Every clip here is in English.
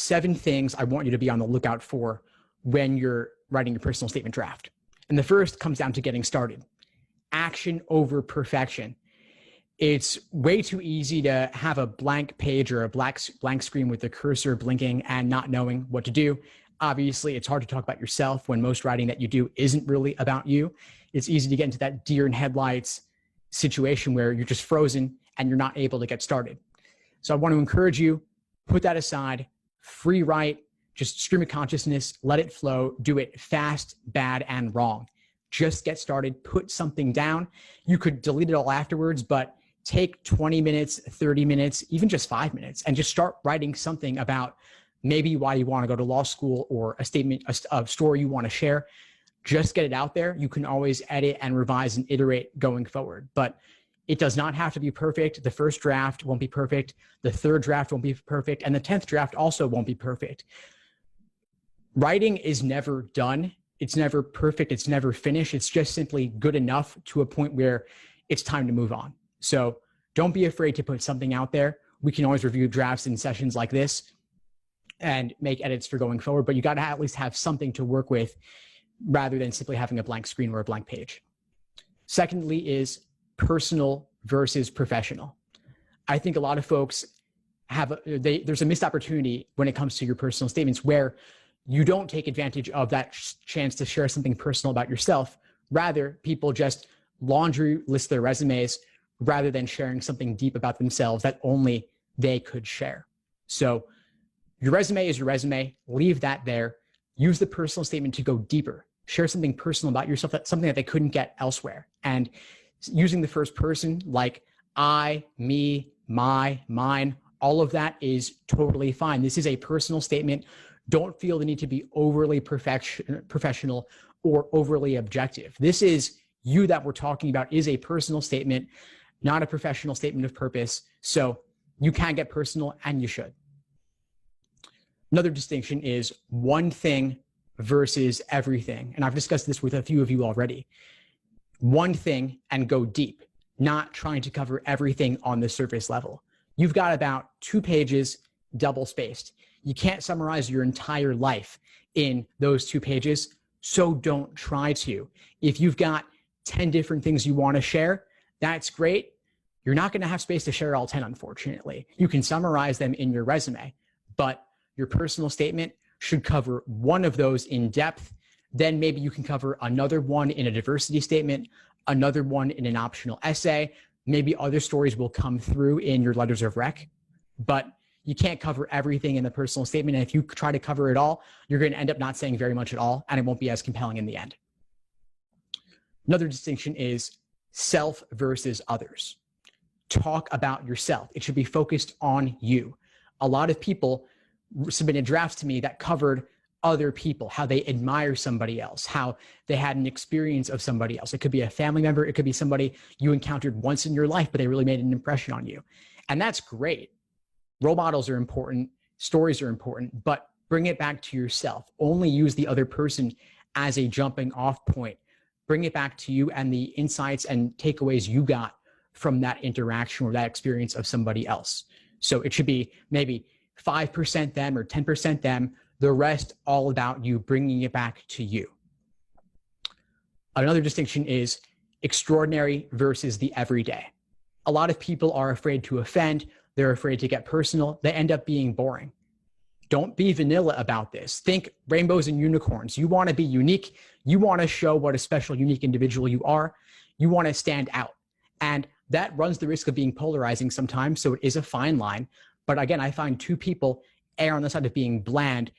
7 things I want you to be on the lookout for when you're writing your personal statement draft. And the first comes down to getting started. Action over perfection. It's way too easy to have a blank page or a blank screen with the cursor blinking and not knowing what to do. Obviously, it's hard to talk about yourself when most writing that you do isn't really about you. It's easy to get into that deer in headlights situation where you're just frozen and you're not able to get started. So I want to encourage you, put that aside, free write, just stream of consciousness, let it flow, do it fast, bad, and wrong. Just get started, put something down. You could delete it all afterwards, but take 20 minutes, 30 minutes, even just 5 minutes, and just start writing something about maybe why you want to go to law school or a statement, a story you want to share. Just get it out there. You can always edit and revise and iterate going forward, but it does not have to be perfect. The first draft won't be perfect. The third draft won't be perfect. And the 10th draft also won't be perfect. Writing is never done. It's never perfect. It's never finished. It's just simply good enough to a point where it's time to move on. So don't be afraid to put something out there. We can always review drafts in sessions like this and make edits for going forward, but you got to at least have something to work with rather than simply having a blank screen or a blank page. Secondly is personal versus professional. I think a lot of folks there's a missed opportunity when it comes to your personal statements where you don't take advantage of that chance to share something personal about yourself. Rather, people just laundry list their resumes rather than sharing something deep about themselves that only they could share. So your resume is your resume. Leave that there. Use the personal statement to go deeper. Share something personal about yourself, something that they couldn't get elsewhere. And using the first person like I, me, my, mine, all of that is totally fine. This is a personal statement. Don't feel the need to be overly professional or overly objective. This is you that we're talking about is a personal statement, not a professional statement of purpose. So you can get personal and you should. Another distinction is one thing versus everything. And I've discussed this with a few of you already. One thing and go deep, not trying to cover everything on the surface level. You've got about 2 pages double spaced. You can't summarize your entire life in those 2 pages, so don't try to. If you've got 10 different things you want to share, that's great. You're not going to have space to share all 10, unfortunately. You can summarize them in your resume, but your personal statement should cover one of those in depth. Then maybe you can cover another one in a diversity statement, another one in an optional essay. Maybe other stories will come through in your letters of rec, but you can't cover everything in the personal statement. And if you try to cover it all, you're going to end up not saying very much at all, and it won't be as compelling in the end. Another distinction is self versus others. Talk about yourself. It should be focused on you. A lot of people submitted drafts to me that covered other people, how they admire somebody else, how they had an experience of somebody else. It could be a family member. It could be somebody you encountered once in your life, but they really made an impression on you. And that's great. Role models are important. Stories are important, but bring it back to yourself. Only use the other person as a jumping off point. Bring it back to you and the insights and takeaways you got from that interaction or that experience of somebody else. So it should be maybe 5% them or 10% them, the rest all about you, bringing it back to you. Another distinction is extraordinary versus the everyday. A lot of people are afraid to offend. They're afraid to get personal. They end up being boring. Don't be vanilla about this. Think rainbows and unicorns. You want to be unique. You want to show what a special, unique individual you are. You want to stand out. And that runs the risk of being polarizing sometimes. So it is a fine line. But again, I find 2 people err on the side of being bland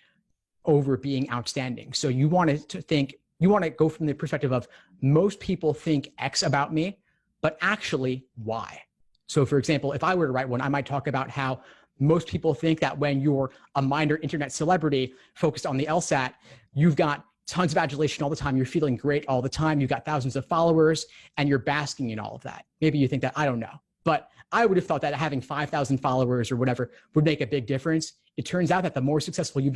over being outstanding. So you want to go from the perspective of most people think X about me, but actually Y. So for example, if I were to write one, I might talk about how most people think that when you're a minor internet celebrity focused on the LSAT, you've got tons of adulation all the time. You're feeling great all the time. You've got thousands of followers and you're basking in all of that. Maybe you think that, I don't know. But I would have thought that having 5,000 followers or whatever would make a big difference. It turns out that the more successful you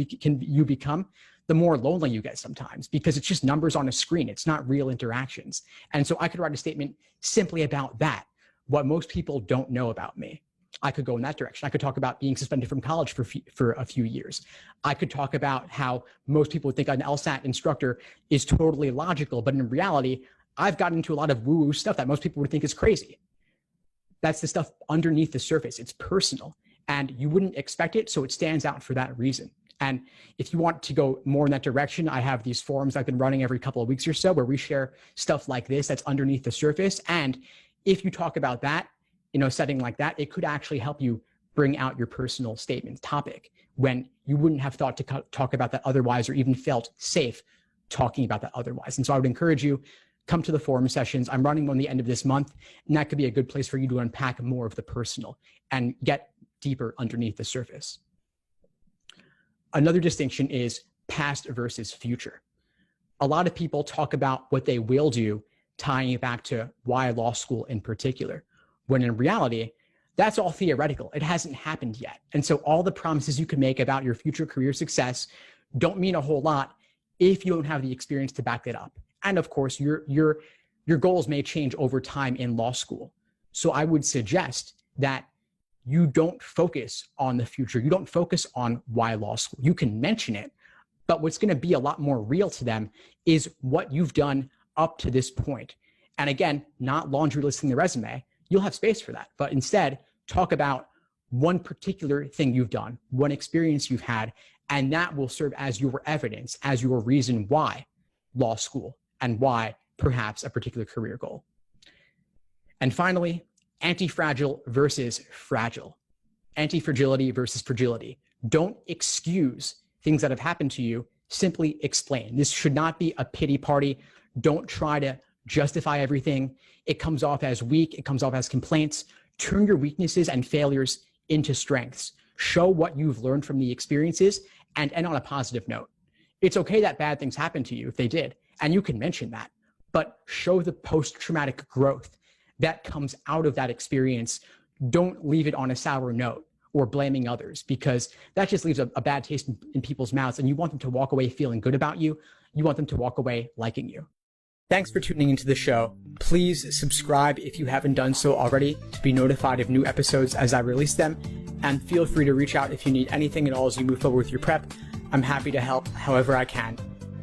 become, the more lonely you get sometimes because it's just numbers on a screen. It's not real interactions. And so I could write a statement simply about that, what most people don't know about me. I could go in that direction. I could talk about being suspended from college for a few years. I could talk about how most people would think an LSAT instructor is totally logical, but in reality, I've gotten into a lot of woo-woo stuff that most people would think is crazy. That's the stuff underneath the surface. It's personal, and you wouldn't expect it, so it stands out for that reason. And if you want to go more in that direction, I have these forums I've been running every couple of weeks or so where we share stuff like this that's underneath the surface. And if you talk about that in a setting like that, it could actually help you bring out your personal statement topic when you wouldn't have thought to talk about that otherwise, or even felt safe talking about that otherwise. And so I would encourage you, come to the forum sessions. I'm running one at the end of this month, and that could be a good place for you to unpack more of the personal and get deeper underneath the surface. Another distinction is past versus future. A lot of people talk about what they will do, tying it back to why law school in particular, when in reality, that's all theoretical. It hasn't happened yet. And so all the promises you can make about your future career success don't mean a whole lot if you don't have the experience to back it up. And of course, your goals may change over time in law school. So I would suggest that you don't focus on the future. You don't focus on why law school. You can mention it, but what's going to be a lot more real to them is what you've done up to this point. And again, not laundry listing the resume. You'll have space for that, but instead talk about one particular thing you've done, one experience you've had, and that will serve as your evidence, as your reason why law school and why perhaps a particular career goal. And finally, anti-fragile versus fragile. Anti-fragility versus fragility. Don't excuse things that have happened to you, simply explain. This should not be a pity party. Don't try to justify everything. It comes off as weak. It comes off as complaints. Turn your weaknesses and failures into strengths. Show what you've learned from the experiences and end on a positive note. It's okay that bad things happen to you if they did, and you can mention that, but show the post-traumatic growth that comes out of that experience. Don't leave it on a sour note or blaming others, because that just leaves a bad taste in people's mouths, and you want them to walk away feeling good about you. You want them to walk away liking you. Thanks for tuning into the show. Please subscribe if you haven't done so already to be notified of new episodes as I release them, and feel free to reach out if you need anything at all as you move forward with your prep. I'm happy to help however I can.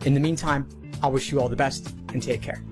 In the meantime, I'll wish you all the best and take care.